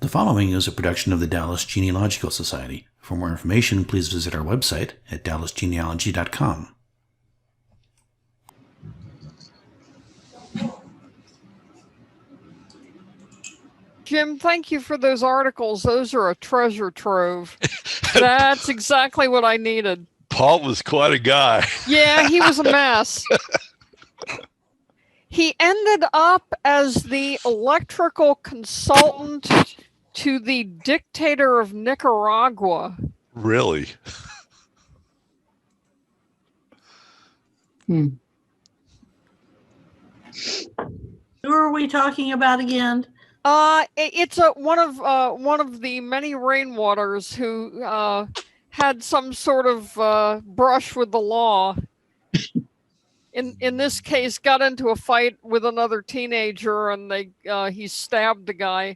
The following is a production of the Dallas Genealogical Society. For more information, please visit our website at dallasgenealogy.com. Jim, thank you for those articles. Those are a treasure trove. That's exactly what I needed. Paul was quite a guy. Yeah, he was a mess. He ended up as the electrical consultant to the dictator of Nicaragua. Really? Who are we talking about again? It's one of the many rainwaters who had some sort of brush with the law. In this case, got into a fight with another teenager, and he stabbed the guy.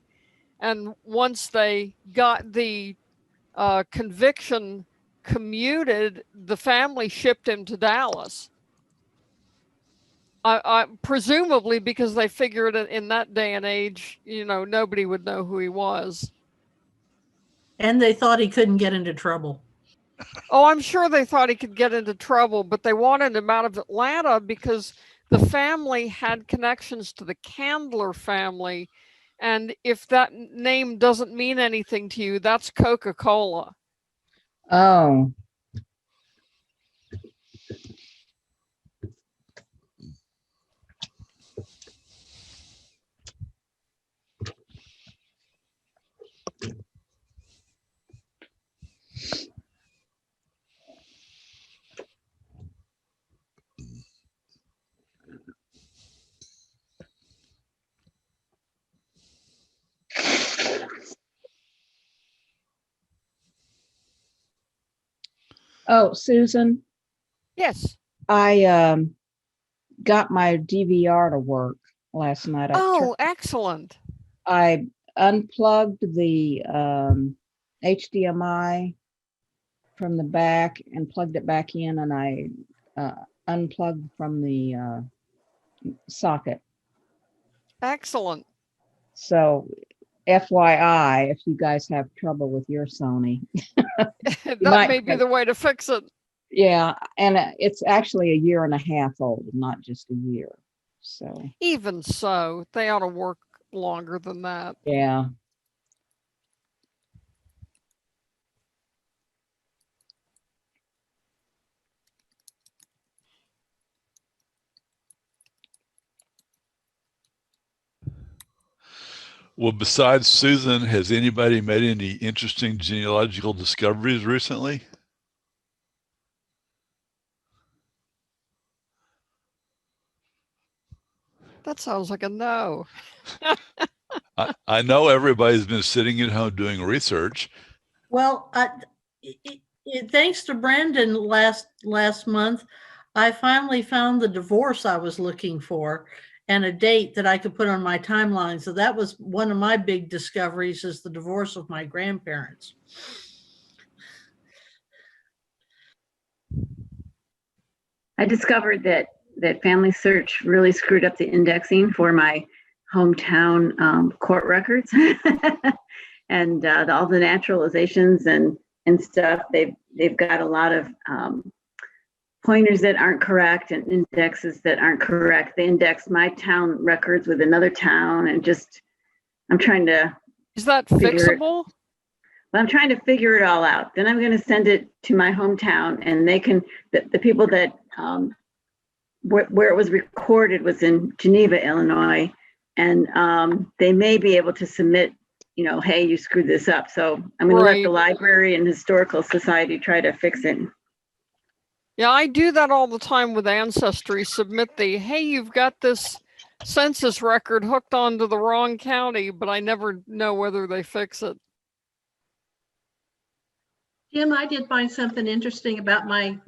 And once they got the conviction commuted, the family shipped him to Dallas. Presumably because they figured in that day and age, nobody would know who he was. And they thought he couldn't get into trouble. Oh, I'm sure they thought he could get into trouble, but they wanted him out of Atlanta because the family had connections to the Candler family. And if that name doesn't mean anything to you, that's Coca-Cola. Oh. Oh, Susan. Yes. I got my DVR to work last night. Excellent. I unplugged the HDMI from the back and plugged it back in, and I unplugged from the socket. Excellent. So FYI, if you guys have trouble with your Sony, that may be the way to fix it. Yeah, and it's actually a year and a half old, not just a year. So even so, they ought to work longer than that. Yeah. Well, besides Susan, has anybody made any interesting genealogical discoveries recently? That sounds like a no. I know everybody's been sitting at home doing research. Well, thanks to Brandon last month, I finally found the divorce I was looking for and a date that I could put on my timeline. So that was one of my big discoveries, is the divorce of my grandparents. I discovered that Family Search really screwed up the indexing for my hometown court records and all the naturalizations and stuff. They've got a lot of pointers that aren't correct and indexes that aren't correct. They indexed my town records with another town, and I'm trying to. Is that fixable? I'm trying to figure it all out. Then I'm going to send it to my hometown, and they can, the people that, where it was recorded was in Geneva, Illinois, and they may be able to submit, hey, you screwed this up. So I'm going to let the Library and Historical Society try to fix it. Yeah, I do that all the time with Ancestry. Submit hey, you've got this census record hooked onto the wrong county, but I never know whether they fix it. Jim, I did find something interesting about my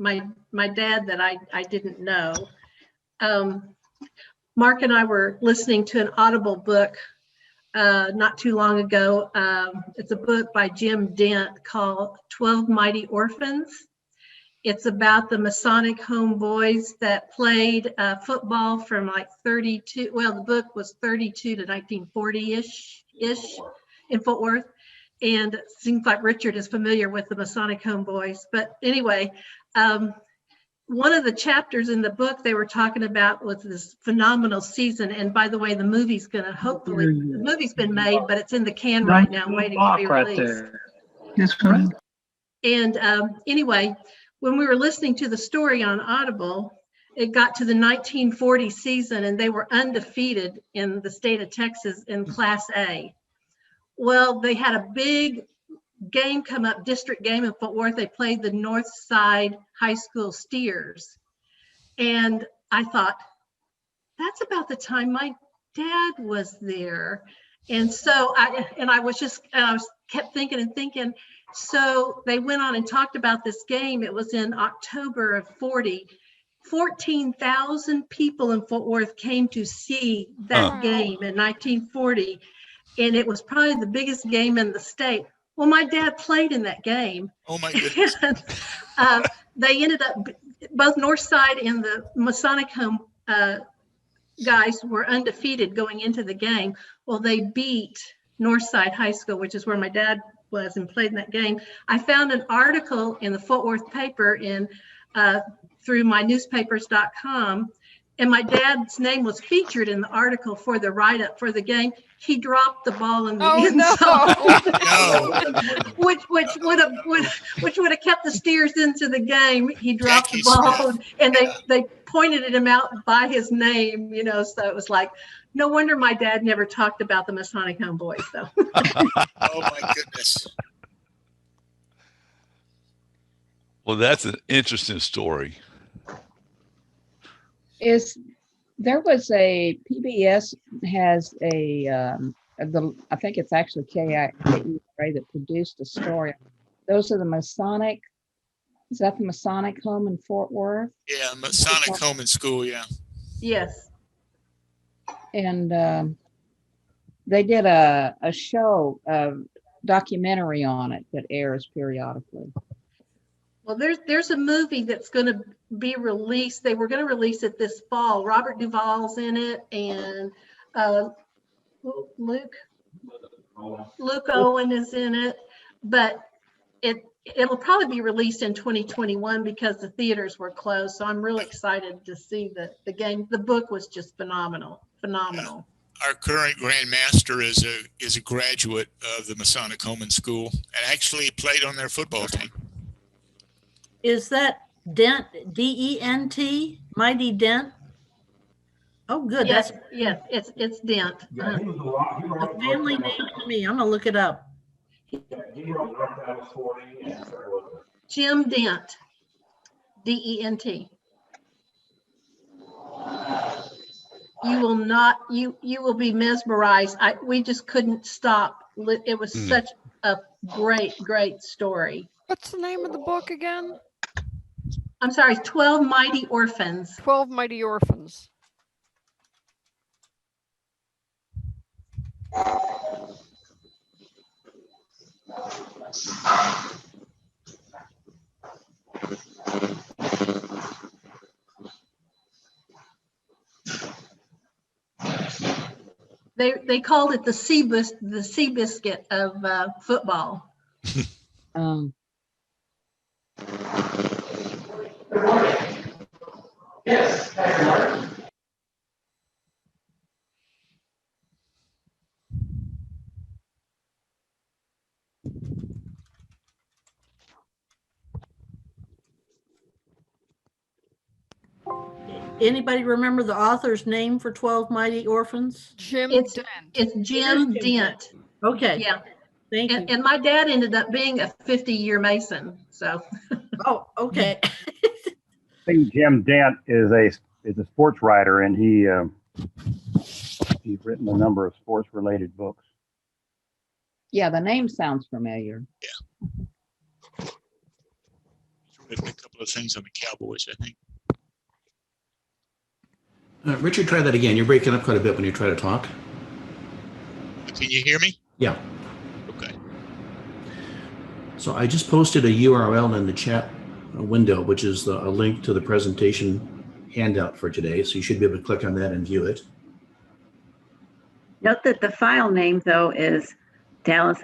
dad that I didn't know. Mark and I were listening to an Audible book not too long ago. It's a book by Jim Dent called 12 Mighty Orphans. It's about the Masonic homeboys that played football from like 32. Well, the book was 32 to 1940-ish. in Fort Worth. And it seems like Richard is familiar with the Masonic Homeboys. But anyway, one of the chapters in the book they were talking about was this phenomenal season. And by the way, the movie's going to hopefully, the movie's been made, but it's in the can right now, waiting to be released. Yes, right. And anyway, when we were listening to the story on Audible, it got to the 1940 season and they were undefeated in the state of Texas in Class A. Well, they had a big game come up, district game in Fort Worth. They played the North Side High School Steers. And I thought, that's about the time my dad was there. And so I kept thinking and thinking. So they went on and talked about this game. It was in October of 40. 14,000 people in Fort Worth came to see that game in 1940. And it was probably the biggest game in the state. Well, my dad played in that game. Oh my goodness. And, they ended up, both Northside and the Masonic Home guys were undefeated going into the game. Well, they beat Northside High School, which is where my dad was and played in that game. I found an article in the Fort Worth paper through mynewspapers.com, and my dad's name was featured in the article for the write-up for the game. He dropped the ball in the end zone, which would have kept the Steers into the game. He dropped the ball, and they pointed at him out by his name, you know. So it was like, no wonder my dad never talked about the Masonic Homeboys, though. Oh my goodness. Well, that's an interesting story. There was a PBS has I think it's actually KERA that produced a story. Those are the Masonic. Is that the Masonic Home in Fort Worth? Yeah, Masonic Home and School. Yeah. Yes. And they did a show, a documentary on it that airs periodically. Well, there's a movie that's going to be released. They were going to release it this fall. Robert Duvall's in it, and Luke Owen is in it. But it'll probably be released in 2021 because the theaters were closed. So I'm really excited to see the game. The book was just phenomenal. Our current Grand Master is a graduate of the Masonic Home and School and actually played on their football team. Is that Dent, D-E-N-T, Mighty Dent? Oh, good. Yes, it's Dent. A family name to me. I'm gonna look it up. Jim Dent, D-E-N-T. You will be mesmerized. We just couldn't stop. It was such a great story. What's the name of the book again? I'm sorry, 12 Mighty Orphans. 12 Mighty Orphans. They called it the Seabiscuit of football. Anybody remember the author's name for 12 Mighty Orphans? Jim It's Dent. Jim Dent. Okay. Yeah. Thank you. And my dad ended up being a 50-year Mason. So. Oh, okay. I think Jim Dent is a sports writer, and he's written a number of sports related books. Yeah, the name sounds familiar. Yeah. He's written a couple of things on the Cowboys, I think. Richard, try that again. You're breaking up quite a bit when you try to talk. Can you hear me? Yeah. Okay. So I just posted a URL in the chat window, which is a link to the presentation handout for today. So you should be able to click on that and view it. Note that the file name, though, is Dallas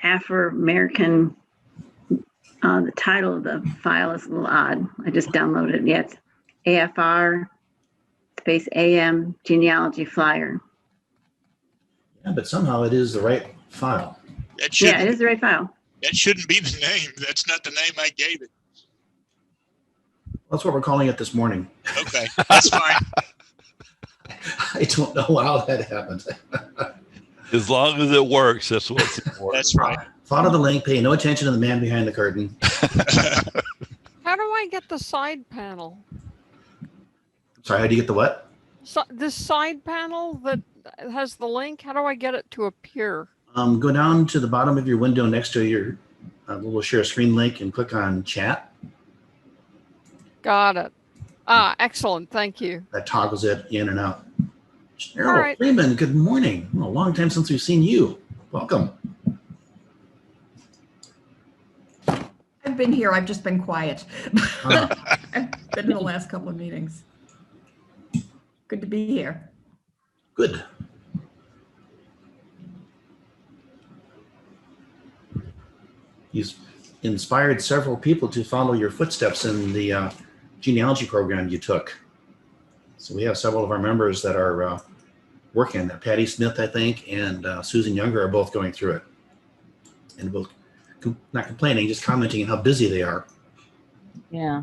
Afro-American. The title of the file is a little odd. I just downloaded it. Yeah, it's AFR space AM genealogy flyer. Yeah, but somehow it is the right file. That Yeah, shouldn't, it is the right file. that shouldn't be the name. That's not the name I gave it. That's what we're calling it this morning. Okay, that's fine. I don't know how that happened. As long as it works, that's what's important. That's right. Follow the link, pay no attention to the man behind the curtain. How do I get the side panel? Sorry, how do you get the what? So this side panel that has the link, how do I get it to appear? Go down to the bottom of your window next to your little share screen link and click on chat. Got it. Ah, excellent. Thank you. That toggles it in and out. Cheryl All right. Freeman, good morning. Well, a long time since we've seen you. Welcome. I've been here. I've just been quiet. Ah. I've been in the last couple of meetings. Good to be here. Good. He's inspired several people to follow your footsteps in the genealogy program you took. So we have several of our members that are working. Patty Smith, I think, and Susan Younger are both going through it. And both not complaining, just commenting on how busy they are. Yeah.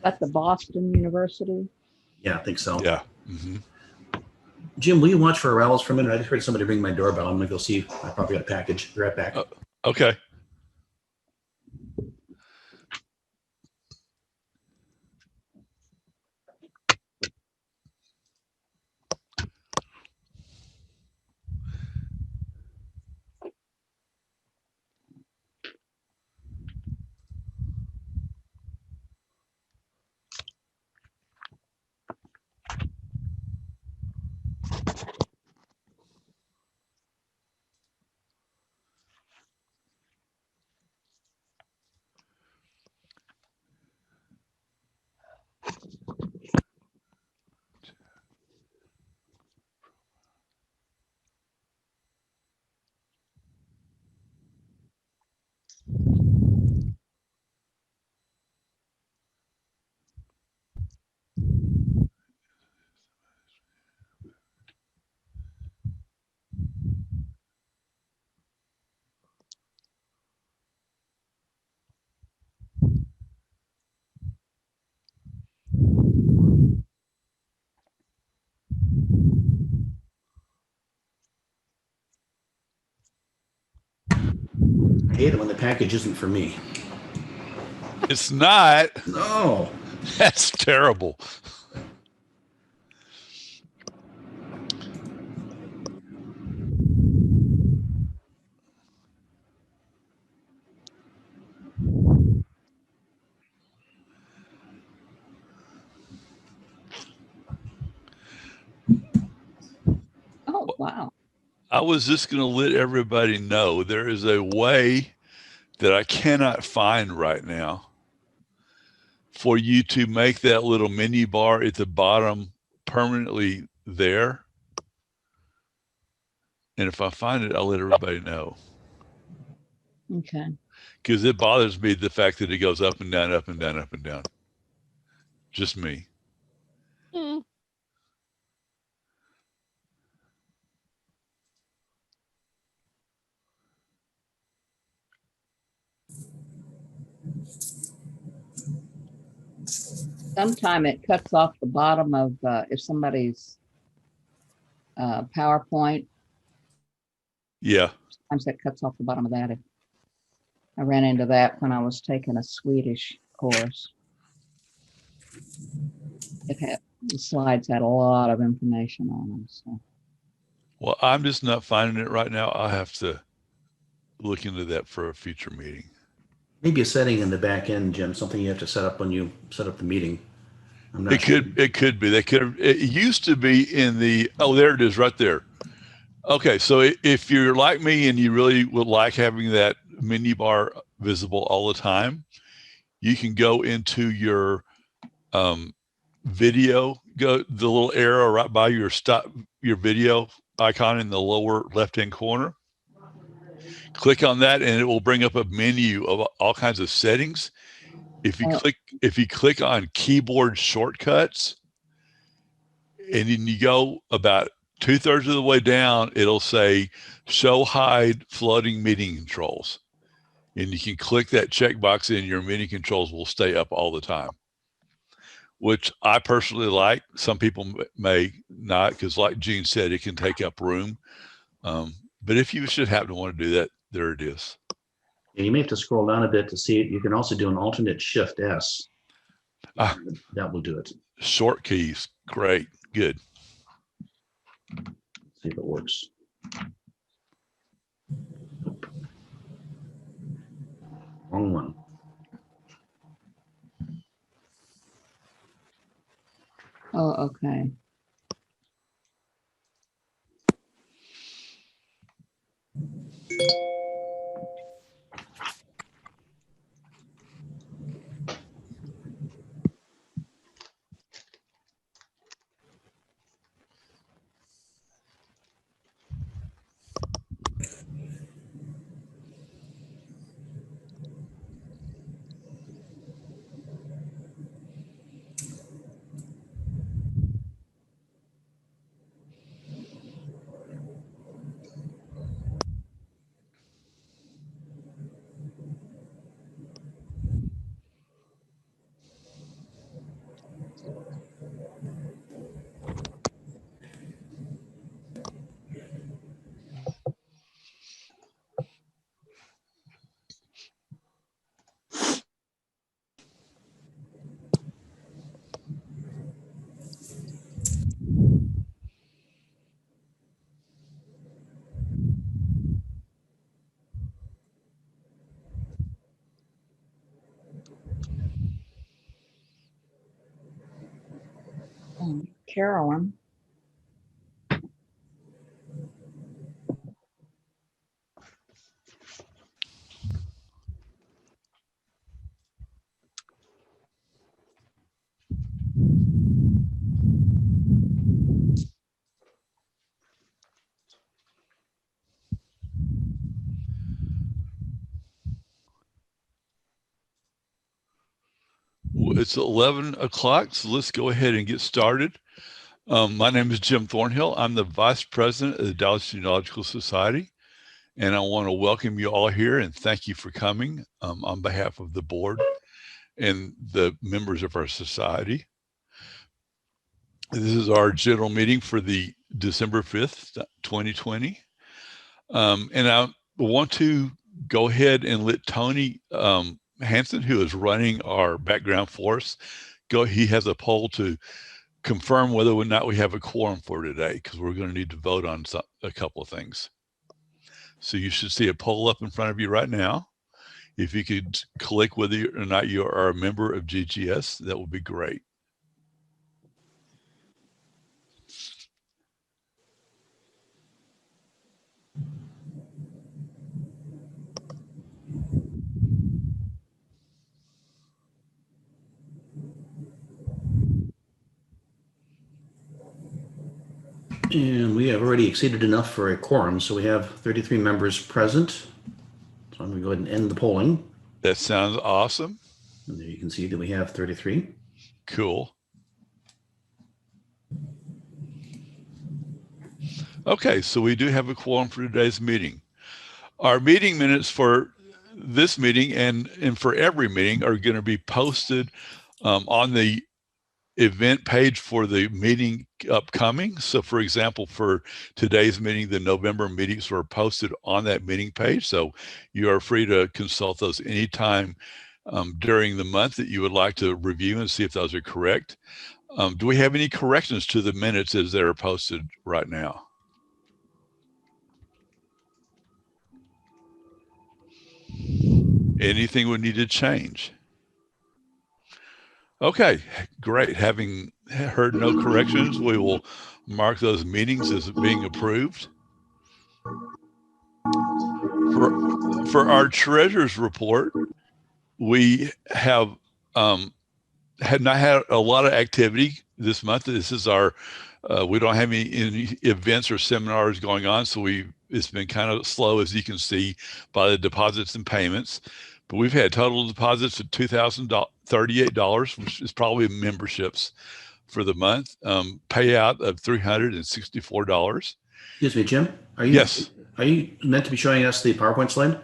At the Boston University. Yeah, I think so. Yeah. Mm-hmm. Jim, will you watch for Orells for a minute? I just heard somebody ring my doorbell. I'm gonna go see. I probably got a package. Be right back. Okay. I hate it when the package isn't for me. It's not. No. That's terrible. Oh, wow. I was just going to let everybody know there is a way that I cannot find right now for you to make that little menu bar at the bottom permanently there. And if I find it, I'll let everybody know. Okay. Because it bothers me the fact that it goes up and down, up and down, up and down. Just me. Hmm. Sometime it cuts off the bottom of if somebody's PowerPoint. Yeah. Sometimes that cuts off the bottom of that. I ran into that when I was taking a Swedish course. It had the slides had a lot of information on them. So Well, I'm just not finding it right now. I'll have to look into that for a future meeting. Maybe a setting in the back end, Jim, something you have to set up when you set up the meeting. I'm not It sure. could be. They could have, it used to be in the, oh, there it is right there. Okay. So if you're like me and you really would like having that menu bar visible all the time, you can go into your video, go the little arrow right by your video icon in the lower left-hand corner. Click on that and it will bring up a menu of all kinds of settings. If you click on keyboard shortcuts and then you go about 2/3 of the way down, it'll say show hide floating meeting controls. And you can click that checkbox and your meeting controls will stay up all the time, which I personally like. Some people may not, because like Gene said, it can take up room. But if you should happen to want to do that, there it is. And you may have to scroll down a bit to see it. You can also do an alternate Shift S. That will do it. Short keys. Great. Good. See if it works. Wrong one. Oh, okay. Carolyn. It's 11 o'clock, so let's go ahead and get started. My name is Jim Thornhill. I'm the Vice President of the Dallas Genealogical Society, and I want to welcome you all here and thank you for coming on behalf of the board and the members of our society. This is our general meeting for the December 5th, 2020. And I want to go ahead and let Tony Hanson, who is running our background for us, go. He has a poll to confirm whether or not we have a quorum for today, because we're going to need to vote on a couple of things. So you should see a poll up in front of you right now. If you could click whether or not you are a member of GGS, that would be great. And we have already exceeded enough for a quorum, so we have 33 members present. So I'm going to go ahead and end the polling. That sounds awesome. And there you can see that we have 33. Cool. Okay, so we do have a quorum for today's meeting. Our meeting minutes for this meeting and for every meeting are going to be posted on the event page for the meeting upcoming. So for example, for today's meeting, the November meetings were posted on that meeting page. So you are free to consult those anytime during the month that you would like to review and see if those are correct. Do we have any corrections to the minutes as they're posted right now? Anything we need to change? Okay, great. Having heard no corrections, we will mark those meetings as being approved. For our treasurer's report, we have had not had a lot of activity this month. This is our, we don't have any events or seminars going on. So it's been kind of slow, as you can see by the deposits and payments. But we've had total deposits of $2,038, which is probably memberships for the month. Payout of $364. Excuse me, Jim. Yes. Are you meant to be showing us the PowerPoint slide?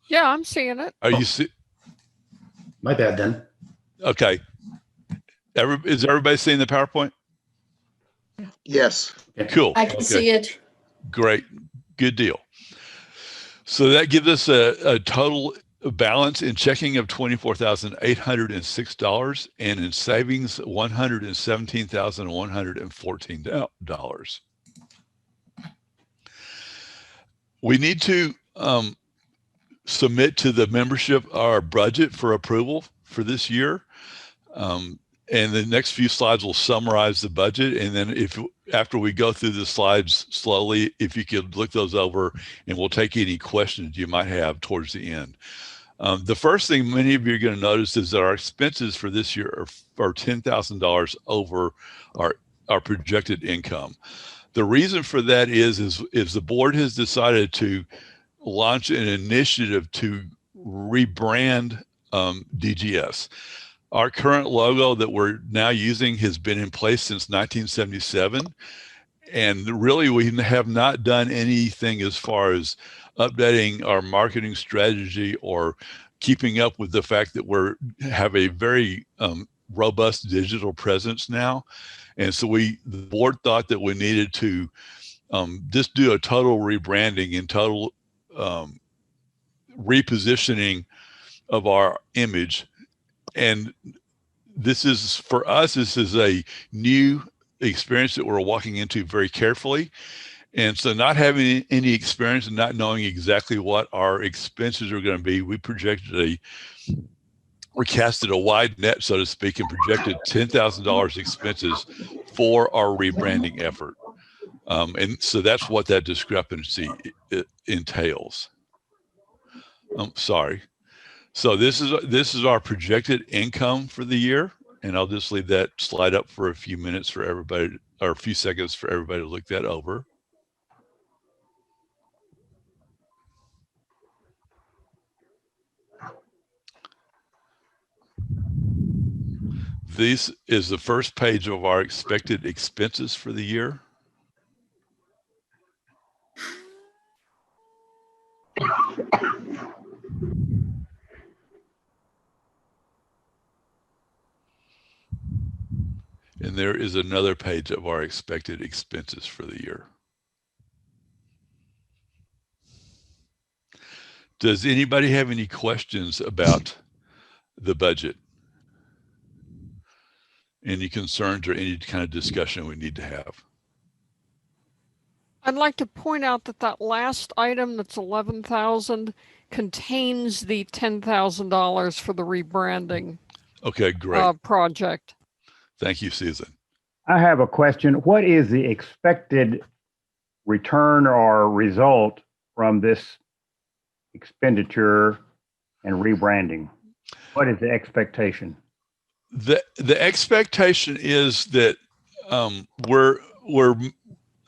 Yeah, I'm seeing it. Are you see? My bad then. Okay. Is everybody seeing the PowerPoint? Yes. Cool. I can see it. Great. Good deal. So that gives us a total balance in checking of $24,806 and in savings $117,114. We need to submit to the membership our budget for approval for this year. And the next few slides will summarize the budget. And then after we go through the slides slowly, if you could look those over, and we'll take any questions you might have towards the end. The first thing many of you are going to notice is that our expenses for this year are $10,000 over our projected income. The reason for that is the board has decided to launch an initiative to rebrand DGS. Our current logo that we're now using has been in place since 1977. And really, we have not done anything as far as updating our marketing strategy or keeping up with the fact that we have a very robust digital presence now. And so the board thought that we needed to just do a total rebranding and total repositioning of our image. And this is, for us, this is a new experience that we're walking into very carefully. And so not having any experience and not knowing exactly what our expenses are going to be, we casted a wide net, so to speak, and projected $10,000 expenses for our rebranding effort. And so that's what that discrepancy entails. Sorry. So this is our projected income for the year, and I'll just leave that slide up for a few minutes for everybody, or a few seconds for everybody to look that over. This is the first page of our expected expenses for the year. And there is another page of our expected expenses for the year. Does anybody have any questions about the budget? Any concerns or any kind of discussion we need to have? I'd like to point out that last item, that's 11,000, contains the $10,000 for the rebranding Okay, great. Project. Thank you, Susan. I have a question. What is the expected return or result from this expenditure and rebranding? What is the expectation? The expectation is that we're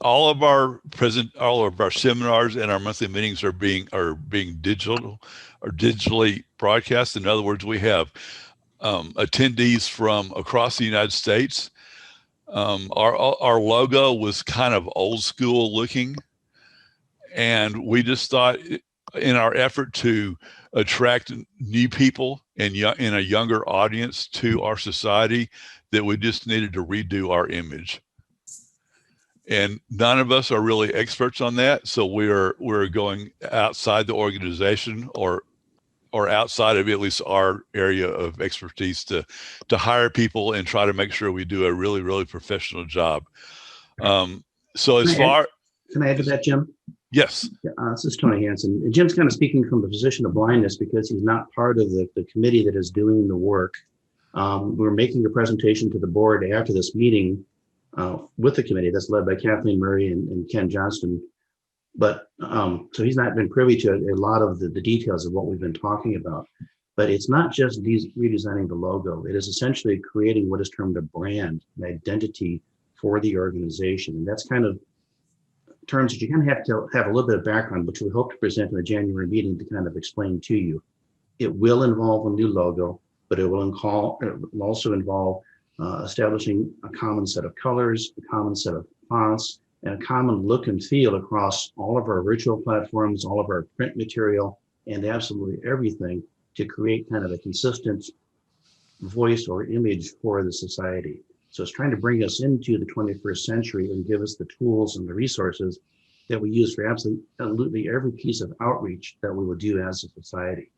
all of our seminars and our monthly meetings are being digitally broadcast. In other words, we have attendees from across the United States. Our logo was kind of old school looking, and we just thought, in our effort to attract new people and in a younger audience to our society, that we just needed to redo our image. And none of us are really experts on that, so we're going outside the organization or outside of at least our area of expertise to hire people and try to make sure we do a really, really professional job. So as far, can I add to that, Jim? Yes. This is Tony Hansen. Jim's kind of speaking from the position of blindness because he's not part of the committee that is doing the work. We're making a presentation to the board after this meeting with the committee that's led by Kathleen Murray and Ken Johnston. But so he's not been privy to a lot of the details of what we've been talking about. But it's not just redesigning the logo. It is essentially creating what is termed a brand, an identity for the organization. And that's kind of terms that you kind of have to have a little bit of background, which we hope to present in the January meeting to kind of explain to you. It will involve a new logo, but it will also involve establishing a common set of colors, a common set of fonts, and a common look and feel across all of our virtual platforms, all of our print material, and absolutely everything, to create kind of a consistent voice or image for the society. So it's trying to bring us into the 21st century and give us the tools and the resources that we use for absolutely every piece of outreach that we will do as a society.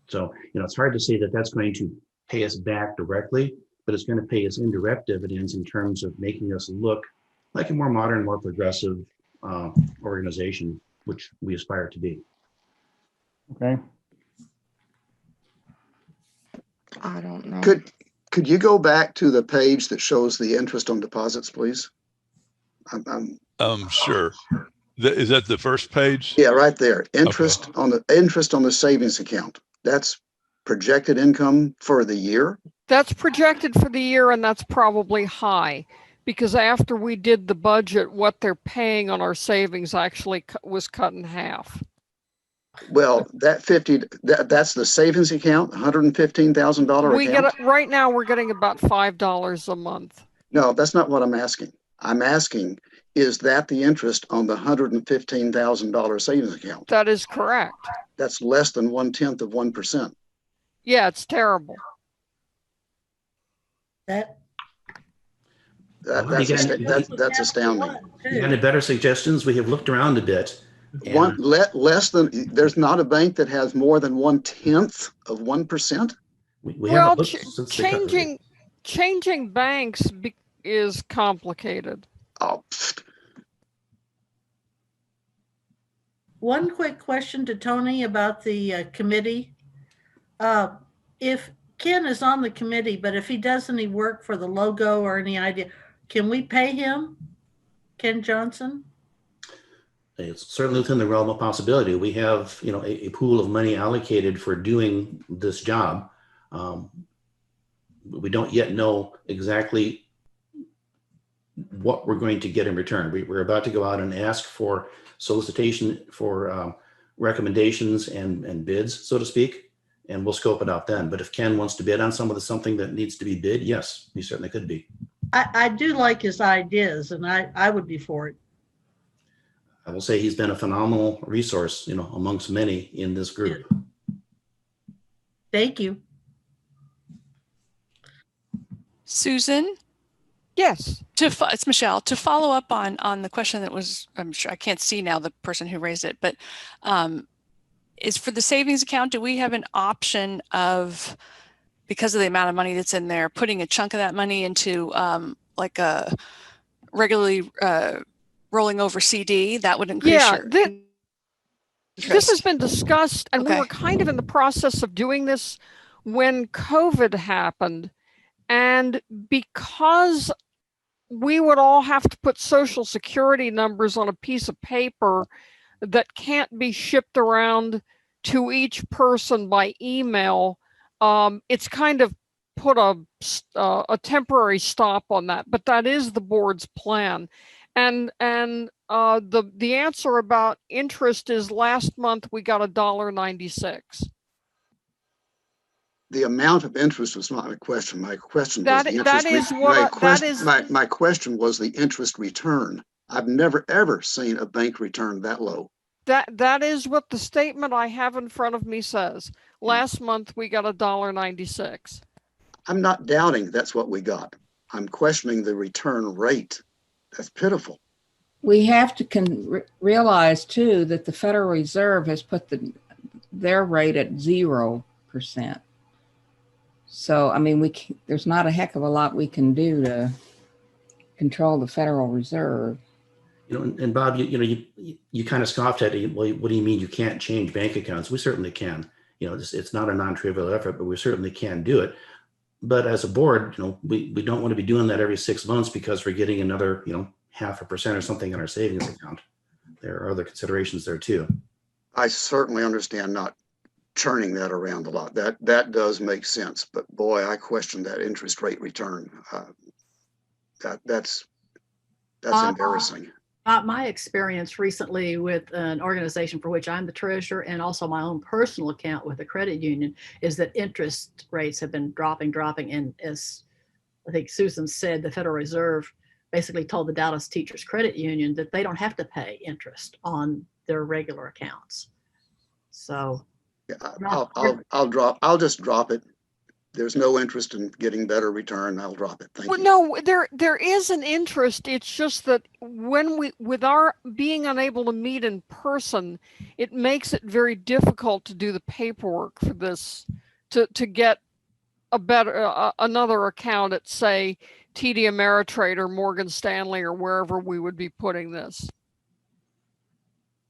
So, it's hard to say that that's going to pay us back directly, but it's going to pay us indirect dividends in terms of making us look like a more modern, more progressive organization, which we aspire to be. Okay. I don't know. Could you go back to the page that shows the interest on deposits, please? Sure. Is that the first page? Yeah, right there. Interest on the savings account. That's projected income for the year. That's projected for the year, and that's probably high because after we did the budget, what they're paying on our savings actually was cut in half. Well, that's the savings account, $115,000 We account. right now we're getting about $5 a month. No, that's not what I'm asking. I'm asking, is that the interest on the $115,000 savings account? That is correct. That's less than 1/10 of 1%. Yeah, it's terrible. That's astounding. You got any better suggestions? We have looked around a bit. Less than, there's not a bank that has more than 1/10 of 1%. Well, changing banks is complicated. Oh. One quick question to Tony about the committee. If Ken is on the committee, but if he does any work for the logo or any idea, can we pay him, Ken Johnson? It's certainly within the realm of possibility. We have, a pool of money allocated for doing this job. We don't yet know exactly what we're going to get in return. We're about to go out and ask for solicitation for recommendations and bids, so to speak, and we'll scope it out then. But if Ken wants to bid on something that needs to be bid, yes, he certainly could be. I do like his ideas, and I would be for it. I will say he's been a phenomenal resource, amongst many in this group. Thank you. Susan? Yes. It's Michelle. To follow up on the question that was, I'm sure I can't see now the person who raised it, but is for the savings account, do we have an option of, because of the amount of money that's in there, putting a chunk of that money into like a regularly rolling over CD that would increase your this has been discussed, and we were kind of in the process of doing this when COVID happened. And because we would all have to put social security numbers on a piece of paper that can't be shipped around to each person by email, it's kind of put a temporary stop on that, but that is the board's plan. And the answer about interest is last month we got $1.96. The amount of interest was not my question. My question was that is what my question was the interest return. I've never ever seen a bank return that low. That is what the statement I have in front of me says. Last month we got $1.96. I'm not doubting that's what we got. I'm questioning the return rate. That's pitiful. We have to realize too that the Federal Reserve has put their rate at 0%. So I mean, there's not a heck of a lot we can do to control the Federal Reserve. And Bob, you kind of scoffed at it. Well, what do you mean you can't change bank accounts? We certainly can. It's not a non-trivial effort, but we certainly can do it. But as a board, we don't want to be doing that every 6 months because we're getting another, 0.5% or something in our savings account. There are other considerations there too. I certainly understand not turning that around a lot. That does make sense, but boy, I question that interest rate return. That's embarrassing. My experience recently with an organization for which I'm the treasurer and also my own personal account with a credit union is that interest rates have been dropping. And as I think Susan said, the Federal Reserve basically told the Dallas Teachers Credit Union that they don't have to pay interest on their regular accounts. So yeah, I'll just drop it. There's no interest in getting better return. I'll drop it. Thank you. No, there is an interest. It's just that with our being unable to meet in person, it makes it very difficult to do the paperwork for this, to get a better another account at, say, TD Ameritrade or Morgan Stanley or wherever we would be putting this.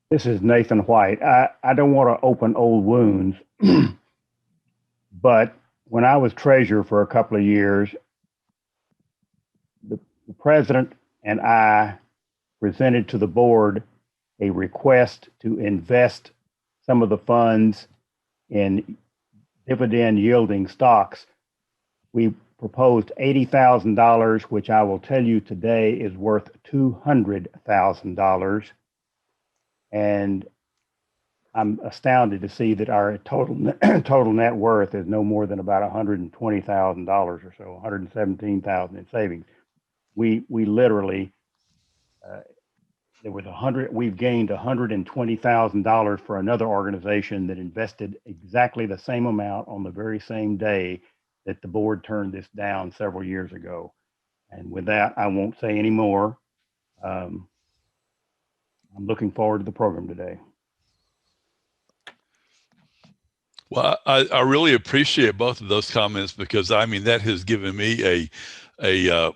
This is Nathan White. I don't want to open old wounds, but when I was treasurer for a couple of years, the president and I presented to the board a request to invest some of the funds in dividend yielding stocks. We proposed $80,000, which I will tell you today is worth $200,000. And I'm astounded to see that our total net worth is no more than about $120,000 or so, $117,000 in savings. We literally there was we've gained $120,000 for another organization that invested exactly the same amount on the very same day that the board turned this down several years ago. And with that, I won't say any more. I'm looking forward to the program today. Well, I really appreciate both of those comments, because I mean, that has given me a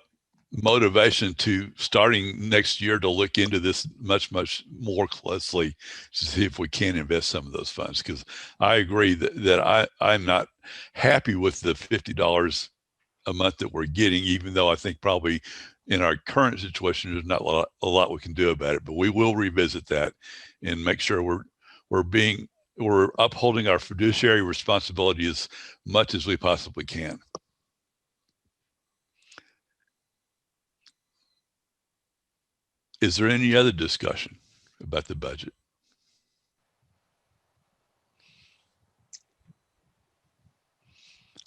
motivation to starting next year to look into this much more closely to see if we can invest some of those funds. Because I agree that I'm not happy with the $50 a month that we're getting, even though I think probably in our current situation there's not a lot we can do about it. But we will revisit that and make sure we're upholding our fiduciary responsibility as much as we possibly can. Is there any other discussion about the budget?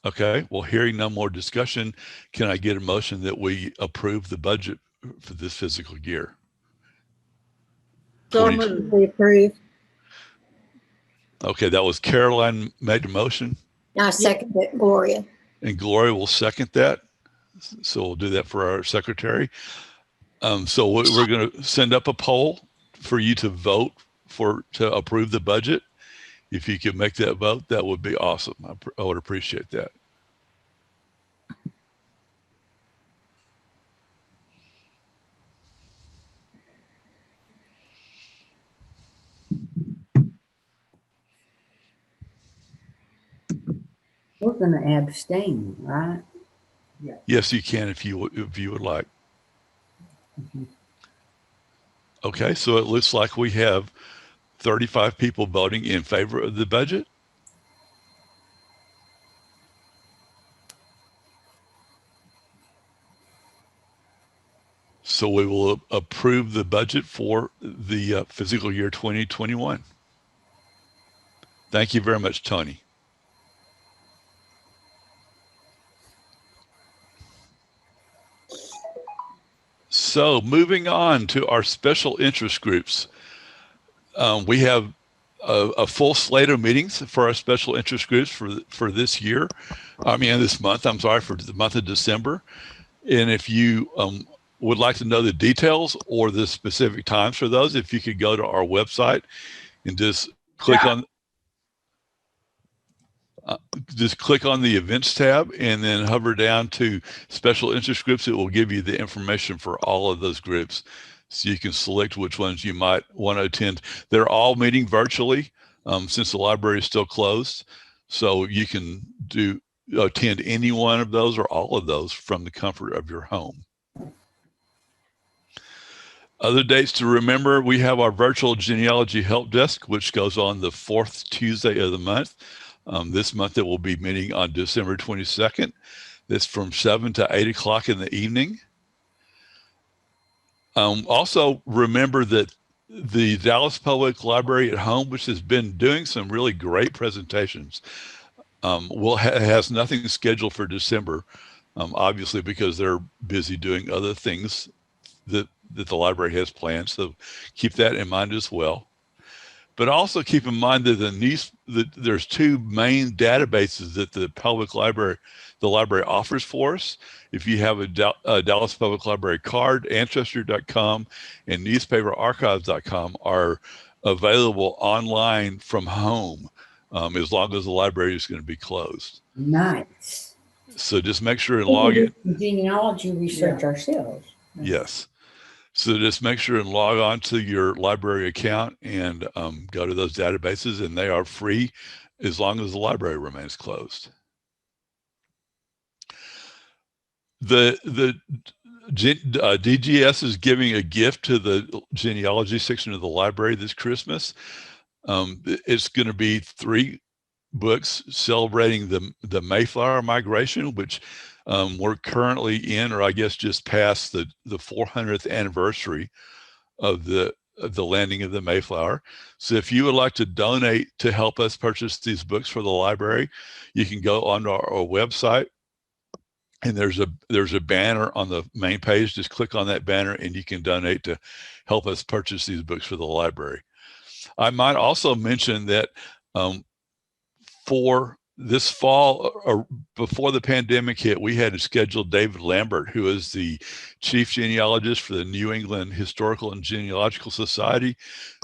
Okay, well, hearing no more discussion, can I get a motion that we approve the budget for this fiscal year? So moved. We approve. Okay, that was Caroline made the motion. I second it, Gloria. And Gloria will second that. So we'll do that for our secretary. So we're going to send up a poll for you to vote to approve the budget. If you could make that vote, that would be awesome. I would appreciate that. We're going to abstain, right? Yeah. Yes, you can if you would like. Mm-hmm. Okay, so it looks like we have 35 people voting in favor of the budget. So we will approve the budget for the fiscal year 2021. Thank you very much, Tony. So moving on to our special interest groups. We have a full slate of meetings for our special interest groups for this year. This month, I'm sorry, for the month of December. And if you would like to know the details or the specific times for those, if you could go to our website and just click on the events tab and then hover down to special interest groups. It will give you the information for all of those groups, so you can select which ones you might want to attend. They're all meeting virtually since the library is still closed. So you can attend any one of those or all of those from the comfort of your home. Other dates to remember, we have our virtual genealogy help desk, which goes on the 4th Tuesday of the month. This month it will be meeting on December 22nd. That's from 7 to 8 o'clock in the evening. Also remember that the Dallas Public Library at Home, which has been doing some really great presentations, has nothing scheduled for December, obviously because they're busy doing other things that the library has planned. So keep that in mind as well. But also keep in mind that there's two main databases that the library offers for us. If you have a Dallas Public Library card, Ancestry.com and NewspaperArchives.com are available online from home, as long as the library is going to be closed. Nice. So just make sure and log in. Genealogy research ourselves. Yes. So just make sure and log on to your library account and go to those databases, and they are free as long as the library remains closed. The DGS is giving a gift to the genealogy section of the library this Christmas. It's going to be 3 books celebrating the Mayflower migration, which we're currently in, or I guess just past the 400th anniversary of the landing of the Mayflower. So if you would like to donate to help us purchase these books for the library, you can go on our website, and there's a banner on the main page. Just click on that banner and you can donate to help us purchase these books for the library. I might also mention that for this fall, or before the pandemic hit, we had scheduled David Lambert, who is the chief genealogist for the New England Historical and Genealogical Society,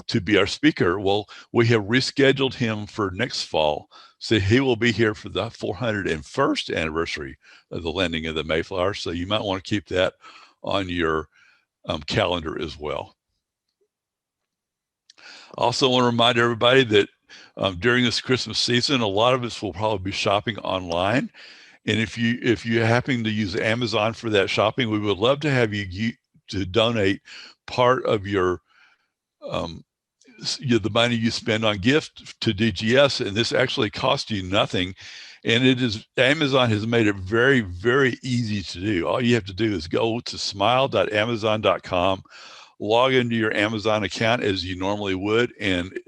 to be our speaker. Well, we have rescheduled him for next fall, so he will be here for the 401st anniversary of the landing of the Mayflower. So you might want to keep that on your calendar as well. Also want to remind everybody that during this Christmas season, a lot of us will probably be shopping online. And if you happen to use Amazon for that shopping, we would love to have you to donate part of your the money you spend on gift to DGS, and this actually costs you nothing. And Amazon has made it very, very easy to do. All you have to do is go to smile.amazon.com, log into your Amazon account as you normally would, and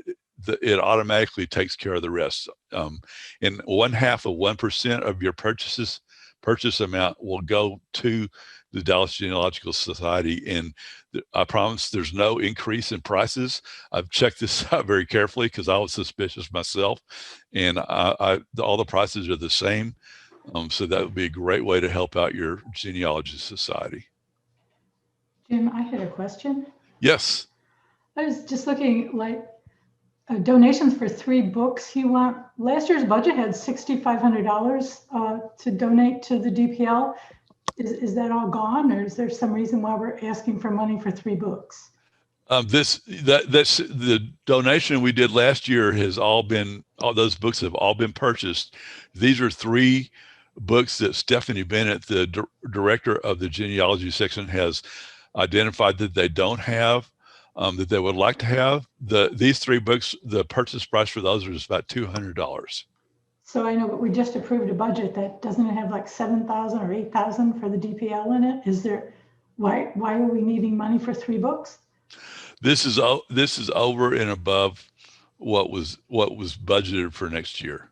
it automatically takes care of the rest. And 0.5% of your purchase amount will go to the Dallas Genealogical Society. And I promise there's no increase in prices. I've checked this out very carefully because I was suspicious myself, and all the prices are the same. So that would be a great way to help out your genealogy society. Jim, I had a question. Yes. I was just looking, like, donations for 3 books you want. Last year's budget had $6,500 to donate to the DPL. Is that all gone, or is there some reason why we're asking for money for 3 books? That's the donation we did last year has all those books have all been purchased. These are 3 books that Stephanie Bennett, the director of the genealogy section, has identified that they don't have, that they would like to have. These 3 books, the purchase price for those is about $200. So I know, but we just approved a budget that doesn't have like 7,000 or 8,000 for the DPL in it. Is there, why are we needing money for 3 books? This is over and above what was budgeted for next year.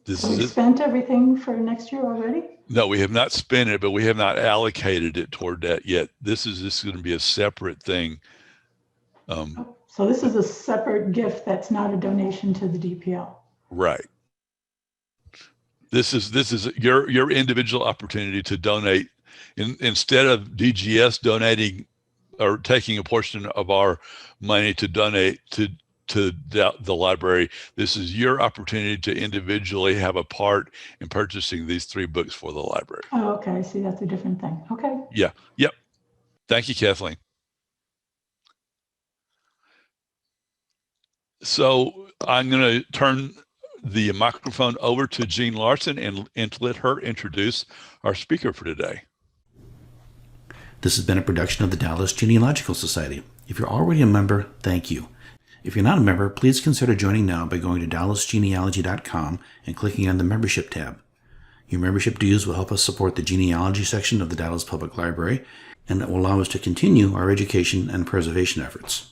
So we spent everything for next year already? No, we have not spent it, but we have not allocated it toward that yet. This is going to be a separate thing. So this is a separate gift that's not a donation to the DPL. Right. This is your individual opportunity to donate. Instead of DGS donating or taking a portion of our money to donate to the library, this is your opportunity to individually have a part in purchasing these 3 books for the library. Oh, okay. I see. That's a different thing. Okay. Yeah. Yep. Thank you, Kathleen. So I'm going to turn the microphone over to Jean Larson and let her introduce our speaker for today. This has been a production of the Dallas Genealogical Society. If you're already a member, thank you. If you're not a member, please consider joining now by going to dallasgenealogy.com and clicking on the membership tab. Your membership dues will help us support the genealogy section of the Dallas Public Library, and it will allow us to continue our education and preservation efforts.